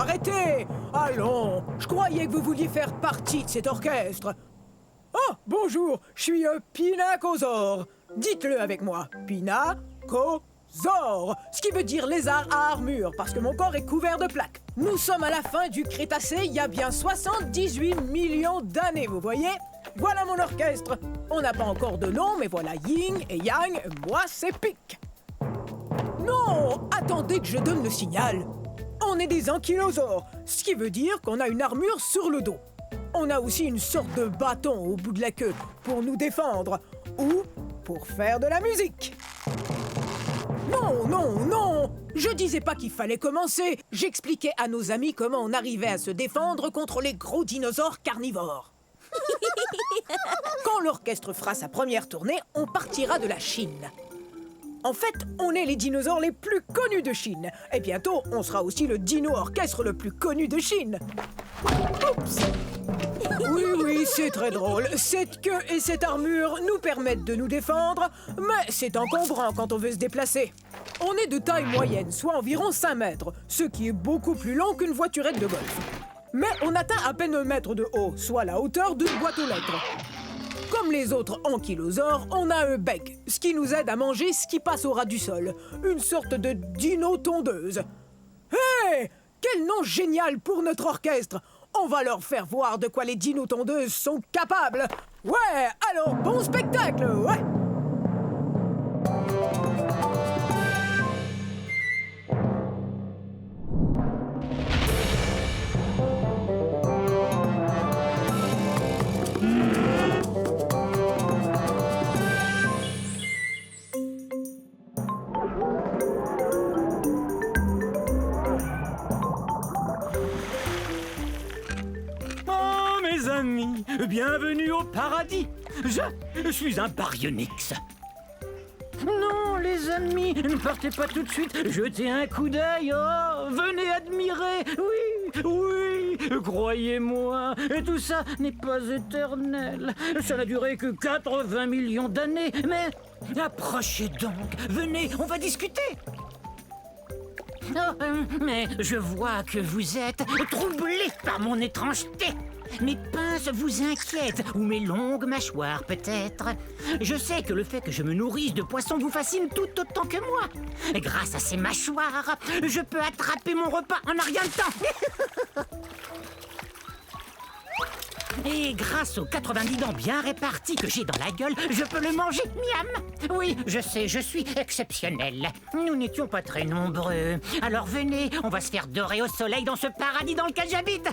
arrêtez! Allons, je croyais que vous vouliez faire partie de cet orchestre. Oh, bonjour, je suis Pinacosaure. Dites-le avec moi, Pinacosaure, ce qui veut dire lézard à armure, parce que mon corps est couvert de plaques. Nous sommes à la fin du Crétacé, il y a bien 78 millions d'années, vous voyez? Voilà mon orchestre. On n'a pas encore de nom, mais voilà Yin et Yang, moi c'est Pic. Non, attendez que je donne le signal. On est des ankylosaures, ce qui veut dire qu'on a une armure sur le dos. On a aussi une sorte de bâton au bout de la queue pour nous défendre ou pour faire de la musique. Non, non, non! Je disais pas qu'il fallait commencer. J'expliquais à nos amis comment on arrivait à se défendre contre les gros dinosaures carnivores. Quand l'orchestre fera sa première tournée, on partira de la Chine. En fait, on est les dinosaures les plus connus de Chine. Et bientôt, on sera aussi le dino-orchestre le plus connu de Chine. Oups! Oui, oui, c'est très drôle. Cette queue et cette armure nous permettent de nous défendre, mais c'est encombrant quand on veut se déplacer. On est de taille moyenne, soit environ 5 mètres, ce qui est beaucoup plus long qu'une voiturette de golf. Mais on atteint à peine 1 mètre de haut, soit la hauteur d'une boîte aux lettres. Comme les autres ankylosaures, on a un bec, ce qui nous aide à manger ce qui passe au ras du sol. Une sorte de dino-tondeuse. Hé! Quel nom génial pour notre orchestre! On va leur faire voir de quoi les dino-tondeuses sont capables. Ouais, alors bon spectacle, ouais! Mes amis, bienvenue au paradis. Je suis un baryonyx. Non, les amis, ne partez pas tout de suite. Jetez un coup d'œil. Oh, venez admirer. Oui, oui, croyez-moi. Et tout ça n'est pas éternel. Ça n'a duré que 80 millions d'années. Mais approchez donc. Venez, on va discuter. Oh, mais je vois que vous êtes troublé par mon étrangeté. Mes pinces vous inquiètent, ou mes longues mâchoires peut-être. Je sais que le fait que je me nourrisse de poissons vous fascine tout autant que moi. Grâce à ces mâchoires, je peux attraper mon repas en un rien de temps. Et grâce aux 90 dents bien réparties que j'ai dans la gueule, je peux le manger, miam. Oui, je sais, je suis exceptionnel. Nous n'étions pas très nombreux. Alors venez, on va se faire dorer au soleil dans ce paradis dans lequel j'habite.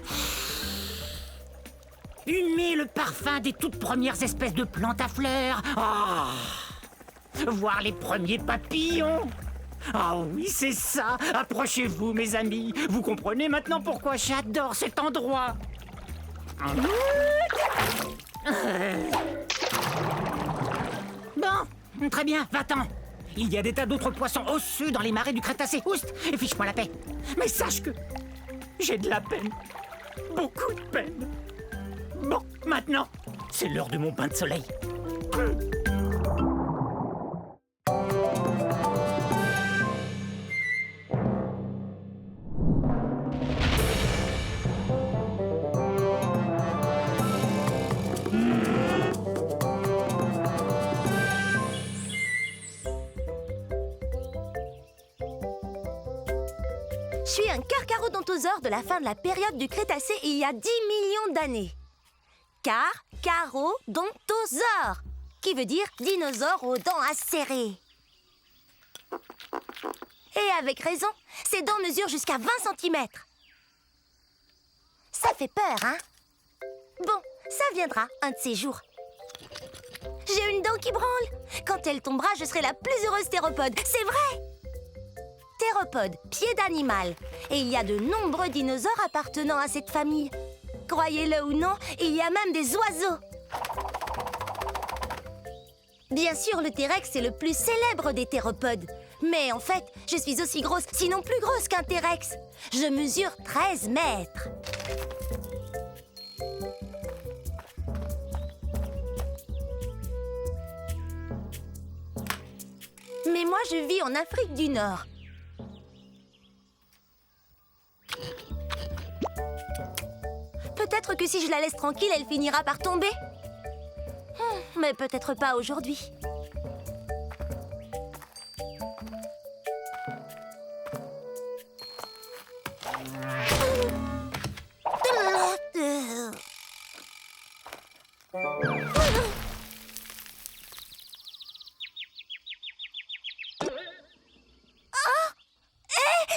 Humer le parfum des toutes premières espèces de plantes à fleurs. Oh. Voir les premiers papillons. Ah oui, c'est ça. Approchez-vous, mes amis. Vous comprenez maintenant pourquoi j'adore cet endroit. Bon, très bien, va-t'en. Il y a des tas d'autres poissons osseux dans les marais du Crétacé. Oust, et fiche-moi la paix. Mais sache que j'ai de la peine. Beaucoup de peine. Bon, maintenant, c'est l'heure de mon bain de soleil. Je suis un carcharodontosaure de la fin de la période du Crétacé il y a 10 millions d'années. Carcharodontosaure, qui veut dire dinosaure aux dents acérées. Et avec raison, ses dents mesurent jusqu'à 20 cm. Ça fait peur, hein? Bon, ça viendra un de ces jours. J'ai une dent qui branle. Quand elle tombera, je serai la plus heureuse théropode. C'est vrai! Théropode, pied d'animal. Et il y a de nombreux dinosaures appartenant à cette famille. Croyez-le ou non, il y a même des oiseaux. Bien sûr, le T-Rex est le plus célèbre des théropodes. Mais en fait, je suis aussi grosse, sinon plus grosse qu'un T-Rex. Je mesure 13 mètres. Mais moi, je vis en Afrique du Nord. Peut-être que si je la laisse tranquille, elle finira par tomber. Mais peut-être pas aujourd'hui.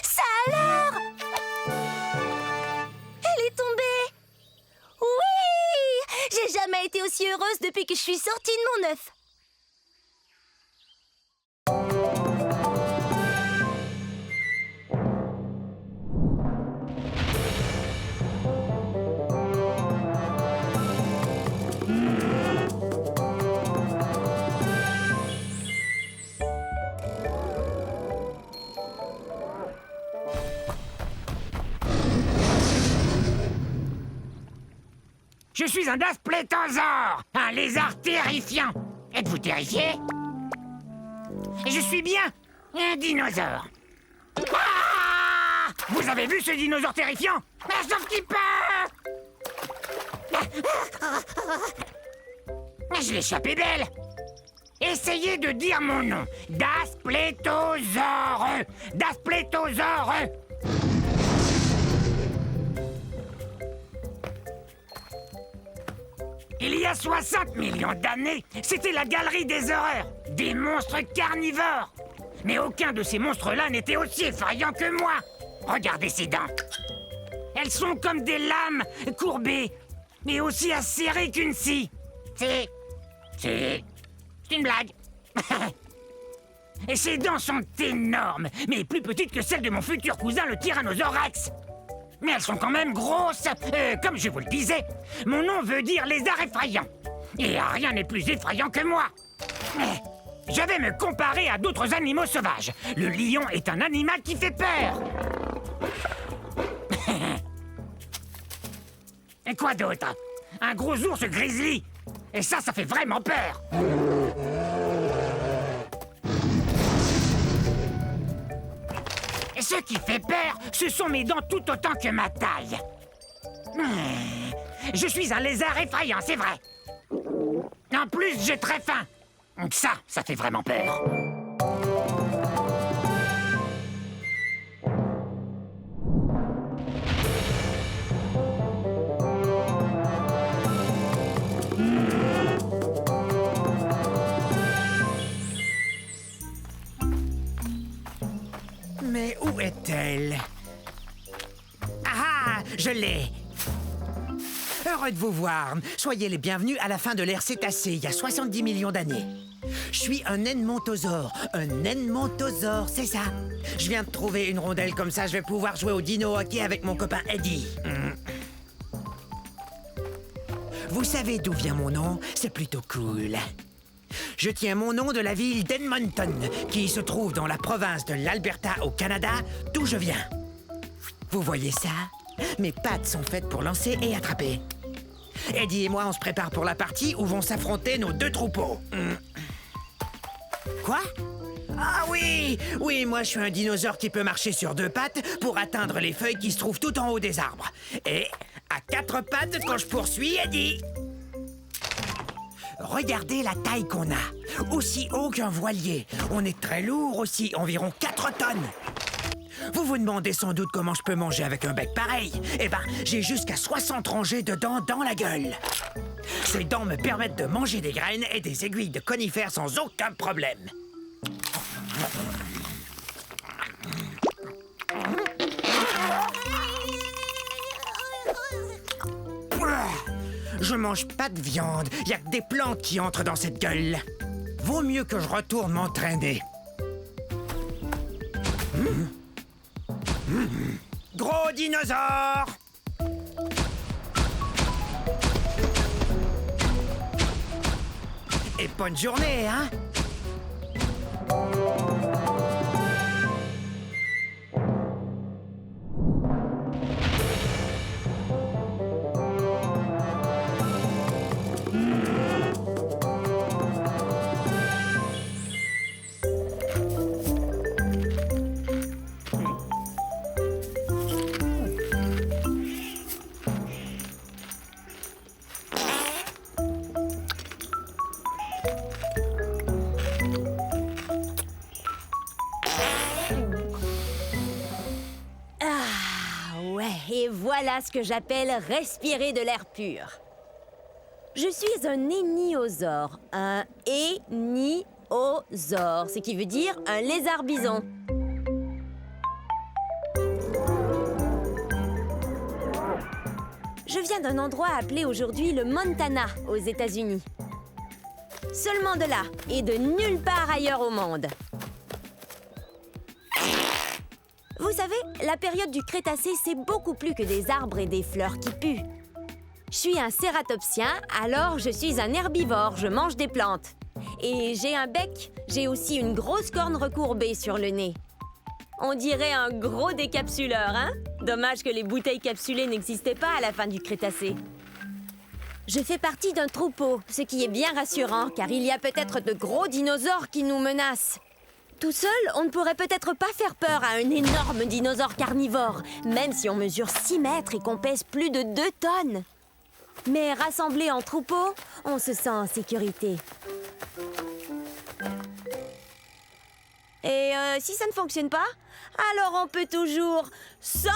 Ça alors? Elle est tombée! Oui! J'ai jamais été aussi heureuse depuis que je suis sortie de mon œuf. Je suis un Dasplétosaure, un lézard terrifiant. Êtes-vous terrifié? Je suis bien un dinosaure. Ah! Vous avez vu ce dinosaure terrifiant? Sauf qu'il peut! Je l'ai échappé belle. Essayez de dire mon nom. Dasplétosaure. Dasplétosaure. Il y a 60 millions d'années, c'était la galerie des horreurs, des monstres carnivores. Mais aucun de ces monstres-là n'était aussi effrayant que moi. Regardez ces dents. Elles sont comme des lames courbées, mais aussi acérées qu'une scie. C'est une blague. Et ces dents sont énormes, mais plus petites que celles de mon futur cousin, le Tyrannosaure Rex. Mais elles sont quand même grosses. Comme je vous le disais, mon nom veut dire lézard effrayant. Et rien n'est plus effrayant que moi. Je vais me comparer à d'autres animaux sauvages. Le lion est un animal qui fait peur. Et quoi d'autre? Un gros ours grizzly. Et ça fait vraiment peur. Ce qui fait peur, ce sont mes dents tout autant que ma taille. Je suis un lézard effrayant, c'est vrai. En plus, j'ai très faim. Ça fait vraiment peur. Mais où est-elle? Ah, je l'ai! Heureux de vous voir. Soyez les bienvenus à la fin de l'ère cétacée, il y a 70 millions d'années. Je suis un edmontosaure. Un edmontosaure, c'est ça. Je viens de trouver une rondelle comme ça, je vais pouvoir jouer au dino hockey avec mon copain Eddie. Vous savez d'où vient mon nom? C'est plutôt cool. Je tiens mon nom de la ville d'Edmonton, qui se trouve dans la province de l'Alberta au Canada, d'où je viens. Vous voyez ça? Mes pattes sont faites pour lancer et attraper. Eddie et moi, on se prépare pour la partie où vont s'affronter nos deux troupeaux. Quoi? Ah oui! Oui, moi je suis un dinosaure qui peut marcher sur deux pattes pour atteindre les feuilles qui se trouvent tout en haut des arbres. Et à quatre pattes quand je poursuis Eddie. Regardez la taille qu'on a. Aussi haut qu'un voilier. On est très lourd aussi, environ 4 tonnes. Vous vous demandez sans doute comment je peux manger avec un bec pareil. Eh ben, j'ai jusqu'à 60 rangées de dents dans la gueule. Ces dents me permettent de manger des graines et des aiguilles de conifères sans aucun problème. Je mange pas de viande, y a que des plantes qui entrent dans cette gueule. Vaut mieux que je retourne m'entraîner. Gros dinosaure! Et bonne journée, hein? et voilà ce que j'appelle respirer de l'air pur. Je suis un éniosaure. Un éniosaure, ce qui veut dire un lézard bison. Je viens d'un endroit appelé aujourd'hui le Montana, aux États-Unis. Seulement de là, et de nulle part ailleurs au monde. Vous savez, la période du Crétacé, c'est beaucoup plus que des arbres et des fleurs qui puent. Je suis un cératopsien, alors je suis un herbivore, je mange des plantes. Et j'ai un bec, j'ai aussi une grosse corne recourbée sur le nez. On dirait un gros décapsuleur, hein? Dommage que les bouteilles capsulées n'existaient pas à la fin du Crétacé. Je fais partie d'un troupeau, ce qui est bien rassurant, car il y a peut-être de gros dinosaures qui nous menacent. Tout seul, on ne pourrait peut-être pas faire peur à un énorme dinosaure carnivore, même si on mesure 6 mètres et qu'on pèse plus de 2 tonnes. Mais rassemblés en troupeau, on se sent en sécurité. Et si ça ne fonctionne pas, alors on peut toujours s'enfuir!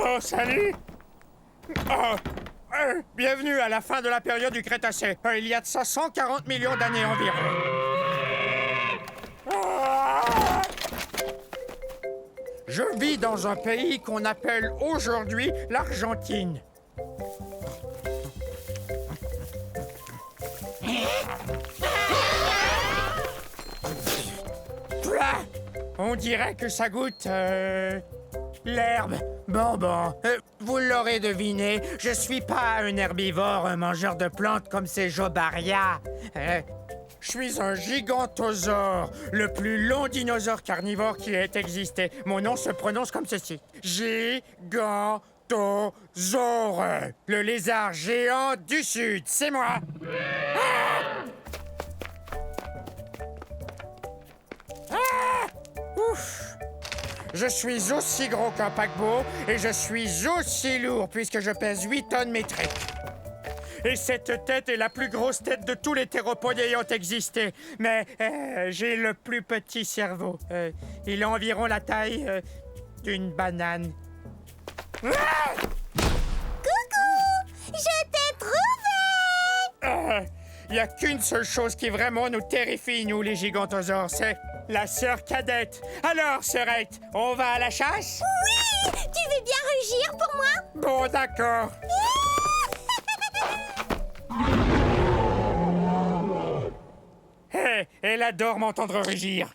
Oh, salut! Bienvenue à la fin de la période du Crétacé. Il y a de ça 140 millions d'années environ. Je vis dans un pays qu'on appelle aujourd'hui l'Argentine. Plah! On dirait que ça goûte... l'herbe. Bon, vous l'aurez deviné, je suis pas un herbivore, un mangeur de plantes comme ces Jobaria. Je suis un gigantosaure, le plus long dinosaure carnivore qui ait existé. Mon nom se prononce comme ceci. Gigantosaure, le lézard géant du Sud, c'est moi. Ouf! Je suis aussi gros qu'un paquebot et je suis aussi lourd puisque je pèse 8 tonnes métriques. Et cette tête est la plus grosse tête de tous les théropodes ayant existé. Mais j'ai le plus petit cerveau. Il a environ la taille d'une banane. Coucou! Je t'ai trouvé! Il n'y a qu'une seule chose qui vraiment nous terrifie, nous, les gigantosaures, c'est la sœur cadette. Alors, sœurette, on va à la chasse? Oui! Tu veux bien rugir pour moi? Bon, d'accord. Hé, elle adore m'entendre rugir.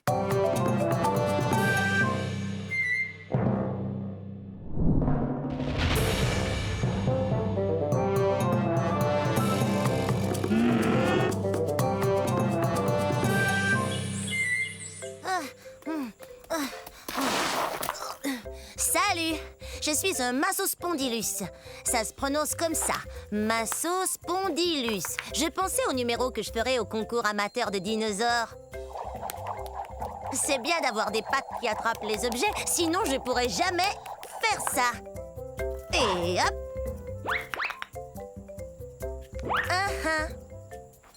Salut! Je suis un Massospondylus. Ça se prononce comme ça, Massospondylus. Je pensais au numéro que je ferais au concours amateur de dinosaures. C'est bien d'avoir des pattes qui attrapent les objets, sinon je pourrais jamais faire ça. Et hop!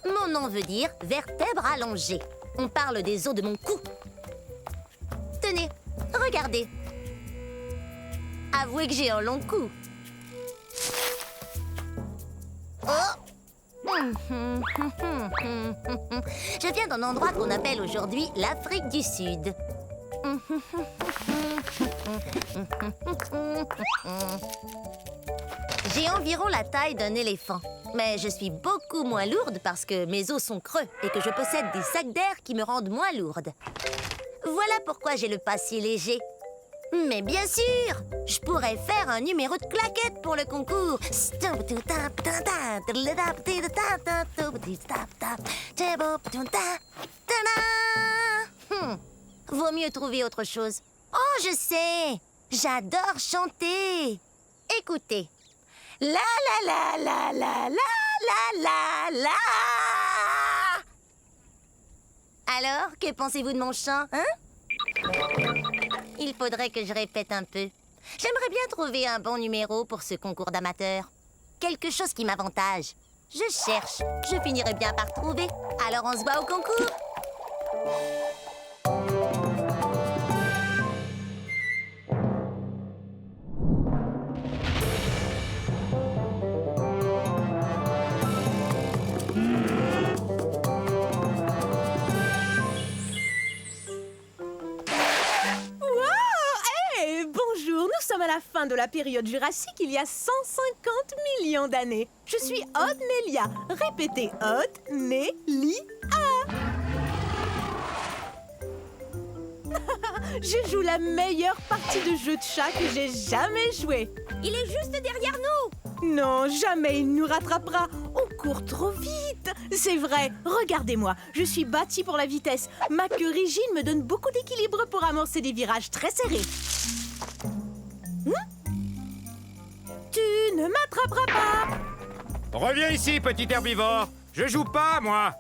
Mon nom veut dire vertèbre allongée. On parle des os de mon cou. Tenez, regardez. Avouez que j'ai un long cou. Oh! Je viens d'un endroit qu'on appelle aujourd'hui l'Afrique du Sud. J'ai environ la taille d'un éléphant. Mais je suis beaucoup moins lourde parce que mes os sont creux et que je possède des sacs d'air qui me rendent moins lourde. Voilà pourquoi j'ai le pas si léger. Mais bien sûr, je pourrais faire un numéro de claquette pour le concours. Vaut mieux trouver autre chose. Oh, je sais! J'adore chanter! Écoutez. La la la la la la la la. Alors, que pensez-vous de mon chant, hein? Il faudrait que je répète un peu. J'aimerais bien trouver un bon numéro pour ce concours d'amateurs. Quelque chose qui m'avantage. Je cherche. Je finirai bien par trouver. Alors on se voit au concours. Nous sommes à la fin de la période jurassique, il y a 150 millions d'années. Je suis Otnelia. Répétez, Otnelia. Je joue la meilleure partie de jeu de chat que j'ai jamais joué. Il est juste derrière nous. Non, jamais il nous rattrapera. On court trop vite. C'est vrai, regardez-moi. Je suis bâtie pour la vitesse. Ma queue rigide me donne beaucoup d'équilibre pour amorcer des virages très serrés. Tu ne m'attraperas pas. Reviens ici, petit herbivore. Je joue pas, moi.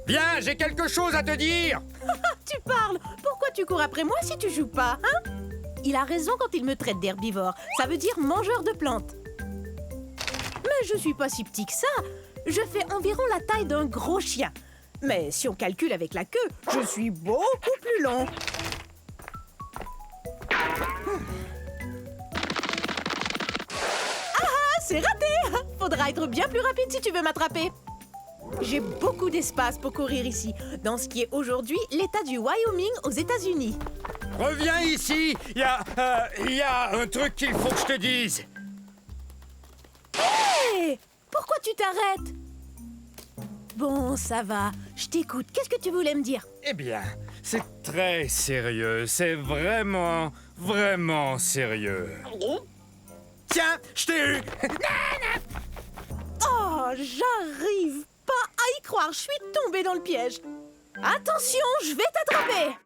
Viens, j'ai quelque chose à te dire. Tu parles. Pourquoi tu cours après moi si tu joues pas, hein? Il a raison quand il me traite d'herbivore. Ça veut dire mangeur de plantes. Mais je suis pas si petit que ça. Je fais environ la taille d'un gros chien. Mais si on calcule avec la queue, je suis beaucoup plus long. C'est raté! Faudra être bien plus rapide si tu veux m'attraper. J'ai beaucoup d'espace pour courir ici, dans ce qui est aujourd'hui l'État du Wyoming aux États-Unis. Reviens ici. Il y a un truc qu'il faut que je te dise. Hé! Pourquoi tu t'arrêtes? Bon, ça va. Je t'écoute. Qu'est-ce que tu voulais me dire? Eh bien, c'est très sérieux. C'est vraiment, vraiment sérieux. Tiens, je t'ai eu. Oh, j'arrive pas à y croire. Je suis tombée dans le piège. Attention, je vais t'attraper.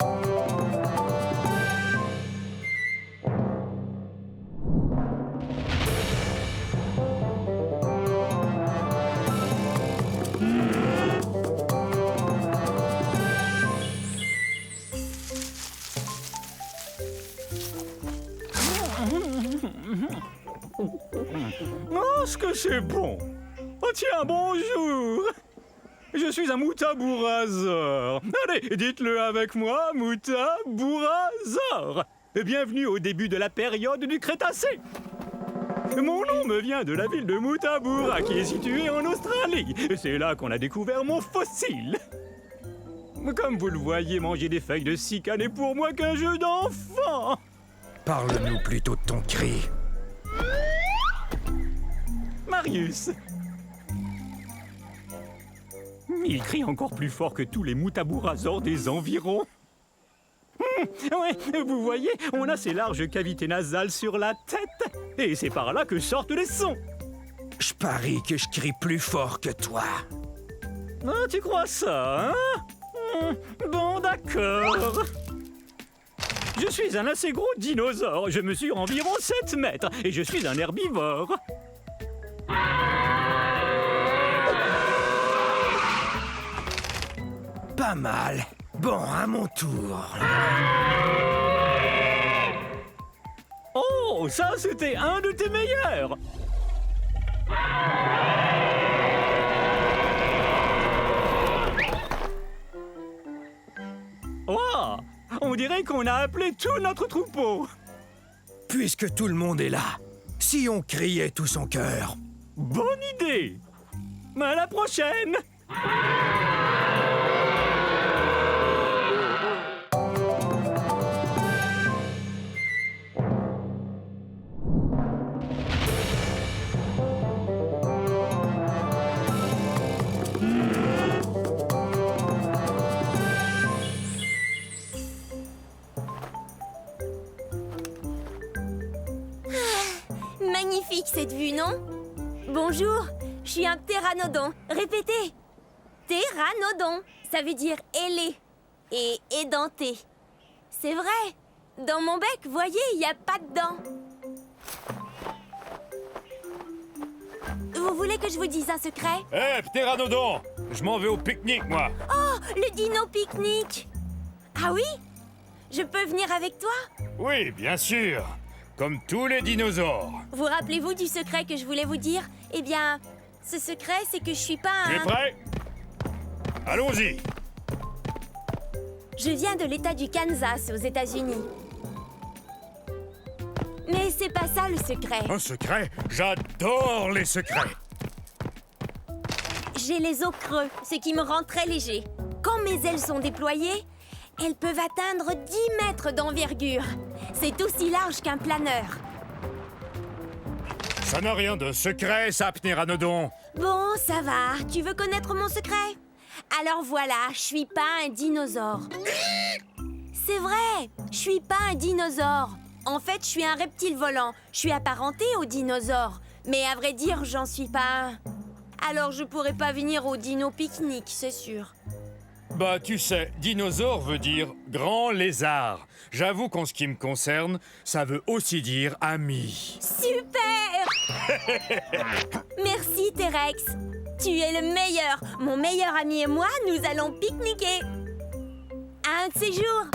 Oh, ce que c'est bon! Oh tiens, bonjour! Je suis un Moutabourasor. Allez, dites-le avec moi, Moutabourasor. Bienvenue au début de la période du Crétacé. Mon nom me vient de la ville de Moutaboura, qui est située en Australie. C'est là qu'on a découvert mon fossile. Comme vous le voyez, manger des feuilles de cycas n'est pour moi qu'un jeu d'enfant. Parle-nous plutôt de ton cri. Marius. Il crie encore plus fort que tous les Moutabourasors des environs. Ouais, vous voyez, on a ces larges cavités nasales sur la tête. Et c'est par là que sortent les sons. Je parie que je crie plus fort que toi. Ah, tu crois ça, hein? Bon, d'accord. Je suis un assez gros dinosaure. Je mesure environ 7 mètres. Et je suis un herbivore. Pas mal. Bon, à mon tour. Oh, ça, c'était un de tes meilleurs. Oh, on dirait qu'on a appelé tout notre troupeau. Puisque tout le monde est là, si on criait tout son cœur. Bonne idée. À la prochaine. Magnifique cette vue, non? Bonjour, je suis un pteranodon. Répétez. Pteranodon, ça veut dire ailé et édenté. C'est vrai. Dans mon bec, voyez, il n'y a pas de dents. que je vous dise un secret? Hé, Ptéranodon! Je m'en vais au pique-nique, moi! Oh, le dino pique-nique! Ah oui? Je peux venir avec toi? Oui, bien sûr! Comme tous les dinosaures! Vous rappelez-vous du secret que je voulais vous dire? Eh bien, ce secret, c'est que je suis pas Tu es un... prêt? Allons-y! Je viens de l'État du Kansas, aux États-Unis. Mais c'est pas ça le secret. Un secret? J'adore les secrets! J'ai les os creux, ce qui me rend très léger. Quand mes ailes sont déployées, elles peuvent atteindre 10 mètres d'envergure. C'est aussi large qu'un planeur. Ça n'a rien de secret, ça, Ptéranodon! Bon, ça va. Tu veux connaître mon secret? Alors voilà, je suis pas un dinosaure. C'est vrai, je suis pas un dinosaure. En fait, je suis un reptile volant. Je suis apparenté aux dinosaures. Mais à vrai dire, j'en suis pas un. Alors je pourrais pas venir au dino pique-nique, c'est sûr. Bah, tu sais, dinosaure veut dire grand lézard. J'avoue qu'en ce qui me concerne, ça veut aussi dire ami. Super! Merci, T-Rex. Tu es le meilleur. Mon meilleur ami et moi, nous allons pique-niquer. Un de ces jours.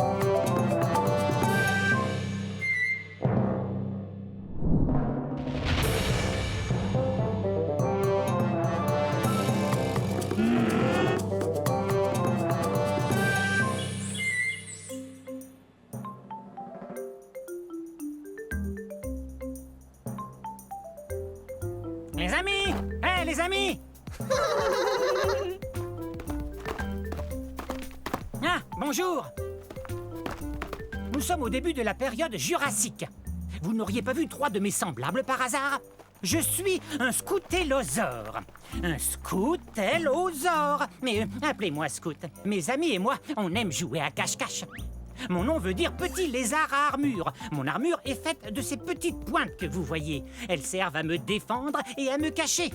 Les amis! Hé, les amis! Ah, bonjour! Nous sommes au début de la période jurassique. Vous n'auriez pas vu 3 de mes semblables par hasard? Je suis un scoutellosaure. Un scoutellosaure. Mais appelez-moi scout. Mes amis et moi, on aime jouer à cache-cache. Mon nom veut dire petit lézard à armure. Mon armure est faite de ces petites pointes que vous voyez. Elles servent à me défendre et à me cacher.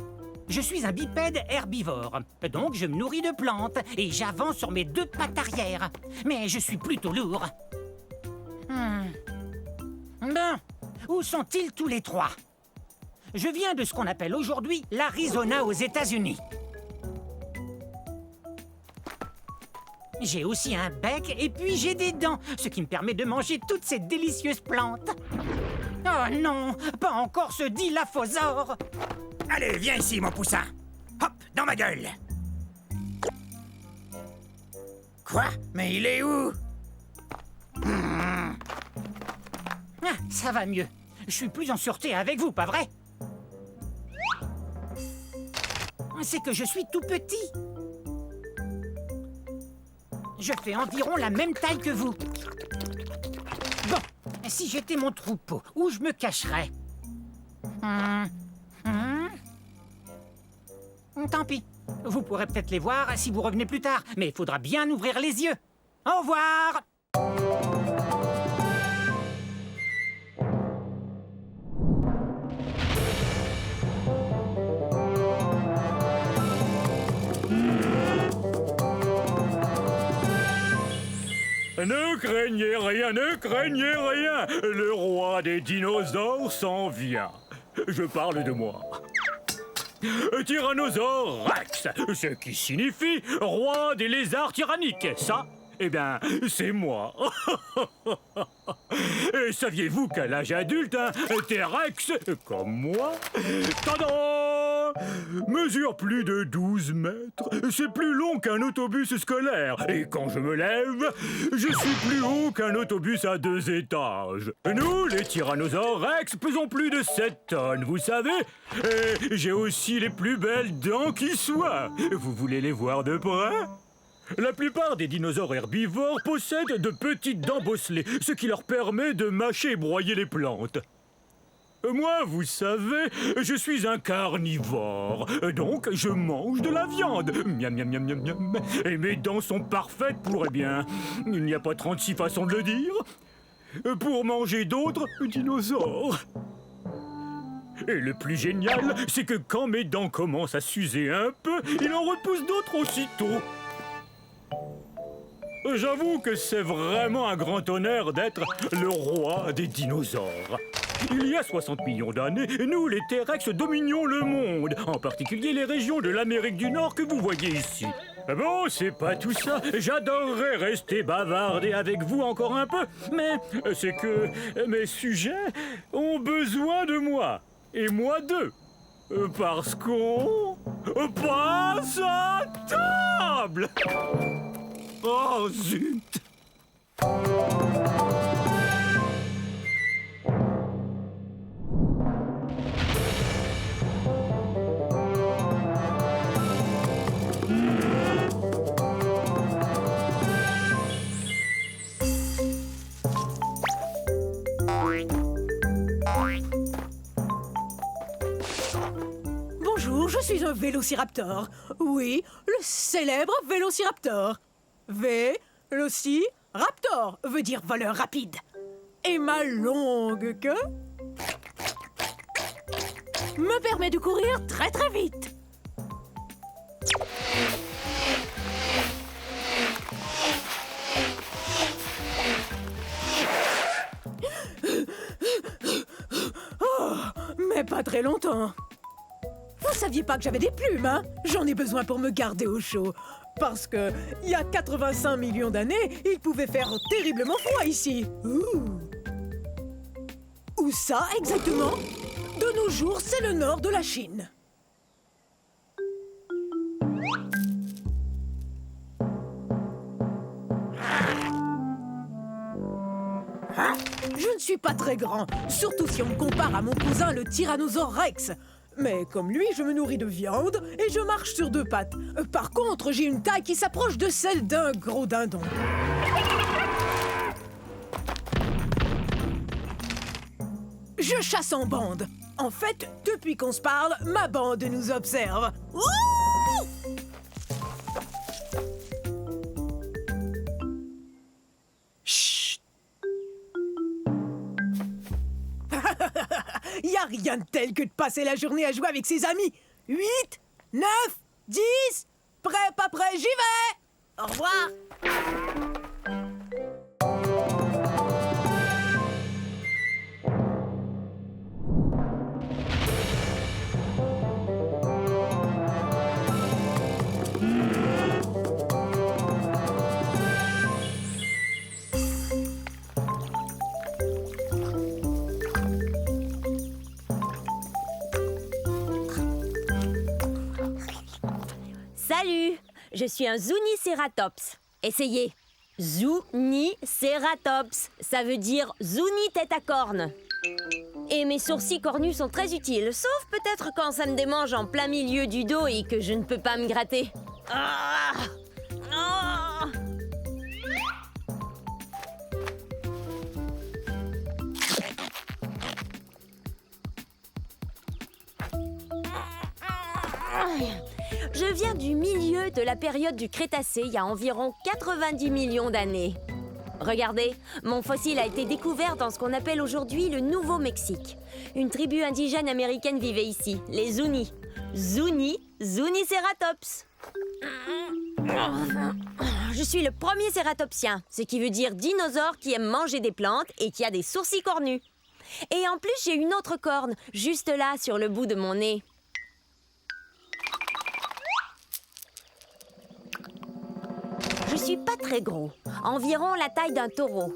Je suis un bipède herbivore, donc je me nourris de plantes et j'avance sur mes 2 pattes arrière. Mais je suis plutôt lourd. Bon, où sont-ils tous les 3? Je viens de ce qu'on appelle aujourd'hui l'Arizona aux États-Unis. J'ai aussi un bec et puis j'ai des dents, ce qui me permet de manger toutes ces délicieuses plantes. Oh non, pas encore ce dilaphosaure. Allez, viens ici, mon poussin. Hop, dans ma gueule. Quoi? Mais il est où? Ah, ça va mieux. Je suis plus en sûreté avec vous, pas vrai? C'est que je suis tout petit. Je fais environ la même taille que vous. Bon, si j'étais mon troupeau, où je me cacherais? Tant pis. Vous pourrez peut-être les voir si vous revenez plus tard, mais il faudra bien ouvrir les yeux. Au revoir! Ne craignez rien, ne craignez rien. Le roi des dinosaures s'en vient. Je parle de moi. Tyrannosaure Rex, ce qui signifie roi des lézards tyranniques. Ça, eh bien, c'est moi. Et saviez-vous qu'à l'âge adulte, un T-Rex, comme moi, tadam, mesure plus de 12 mètres. C'est plus long qu'un autobus scolaire. Et quand je me lève, je suis plus haut qu'un autobus à 2 étages. Nous, les tyrannosaures Rex, pesons plus de 7 tonnes, vous savez. Et j'ai aussi les plus belles dents qui soient. Vous voulez les voir de près ? La plupart des dinosaures herbivores possèdent de petites dents bosselées, ce qui leur permet de mâcher et broyer les plantes. Moi, vous savez, je suis un carnivore, donc je mange de la viande. Miam, miam, miam, miam, miam. Et mes dents sont parfaites pour, eh bien, il n'y a pas 36 façons de le dire, pour manger d'autres dinosaures. Et le plus génial, c'est que quand mes dents commencent à s'user un peu, il en repousse d'autres aussitôt. J'avoue que c'est vraiment un grand honneur d'être le roi des dinosaures. Il y a 60 millions d'années, nous, les T-Rex, dominions le monde, en particulier les régions de l'Amérique du Nord que vous voyez ici. Bon, c'est pas tout ça. J'adorerais rester bavarder avec vous encore un peu, mais c'est que mes sujets ont besoin de moi, et moi d'eux. Parce qu'on passe à table. Oh, zut! Bonjour, je suis un vélociraptor. Oui, le célèbre vélociraptor. Vélociraptor veut dire voleur rapide. Et ma longue queue me permet de courir très très vite. Oh, mais pas très longtemps. Vous saviez pas que j'avais des plumes, hein? J'en ai besoin pour me garder au chaud. Parce que, il y a 85 millions d'années, il pouvait faire terriblement froid ici. Où ça, exactement? De nos jours, c'est le nord de la Chine. Je ne suis pas très grand, surtout si on me compare à mon cousin le Tyrannosaure Rex. Mais comme lui, je me nourris de viande et je marche sur deux pattes. Par contre, j'ai une taille qui s'approche de celle d'un gros dindon. Je chasse en bande. En fait, depuis qu'on se parle, ma bande nous observe. Ouh! Chut! Y a rien de tel que de passer la journée à jouer avec ses amis. 8, 9, 10, prêt, pas prêt, j'y vais! Au revoir! Salut, je suis un Zuniceratops. Essayez. Zuniceratops, ça veut dire Zuni tête à cornes. Et mes sourcils cornus sont très utiles, sauf peut-être quand ça me démange en plein milieu du dos et que je ne peux pas me gratter. Ah! Ah! Je viens du milieu de la période du Crétacé, il y a environ 90 millions d'années. Regardez, mon fossile a été découvert dans ce qu'on appelle aujourd'hui le Nouveau-Mexique. Une tribu indigène américaine vivait ici, les Zuni. Zuniceratops. Je suis le premier cératopsien, ce qui veut dire dinosaure qui aime manger des plantes et qui a des sourcils cornus. Et en plus, j'ai une autre corne, juste là, sur le bout de mon nez. Je suis pas très gros, environ la taille d'un taureau.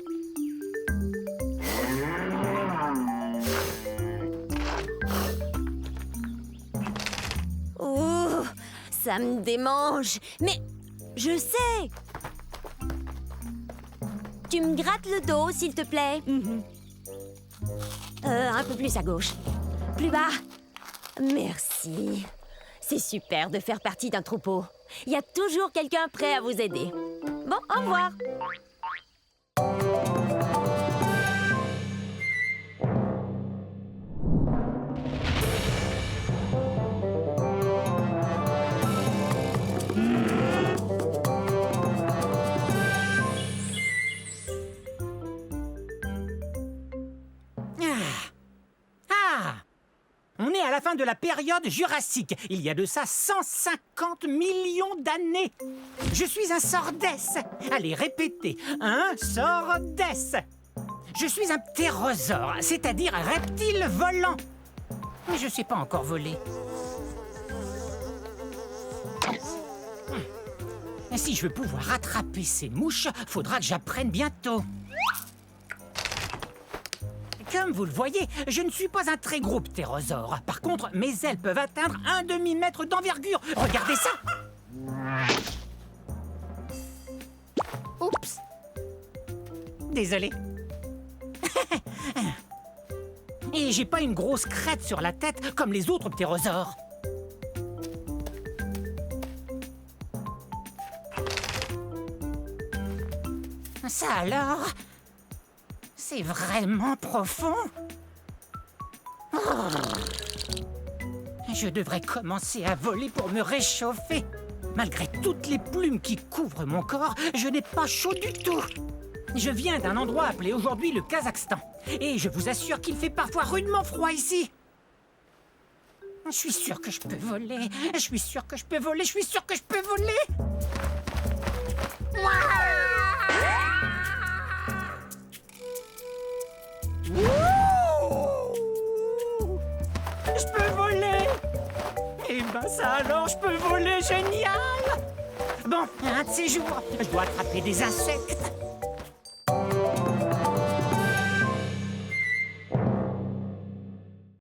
Ouh, ça me démange. Mais je sais. Tu me grattes le dos, s'il te plaît. Un peu plus à gauche. Plus bas. Merci. C'est super de faire partie d'un troupeau. Il y a toujours quelqu'un prêt à vous aider. Bon, au revoir. On est à la fin de la période jurassique. Il y a de ça 150 millions d'années. Je suis un sordès. Allez, répétez. Un sordès. Je suis un ptérosaure, c'est-à-dire un reptile volant. Mais je sais pas encore voler. Si je veux pouvoir attraper ces mouches, faudra que j'apprenne bientôt. Comme vous le voyez, je ne suis pas un très gros ptérosaure. Par contre, mes ailes peuvent atteindre 1 demi-mètre d'envergure. Regardez ça! Oups! Désolé. Et j'ai pas une grosse crête sur la tête comme les autres ptérosaures. Ça alors? C'est vraiment profond? Oh. Je devrais commencer à voler pour me réchauffer. Malgré toutes les plumes qui couvrent mon corps, je n'ai pas chaud du tout. Je viens d'un endroit appelé aujourd'hui le Kazakhstan. Et je vous assure qu'il fait parfois rudement froid ici. Je suis sûr que je peux voler. Je suis sûr que je peux voler. Je suis sûr que je peux voler. Je peux voler! Eh ben ça alors, je peux voler, génial! Bon, un de ces jours, je dois attraper des insectes.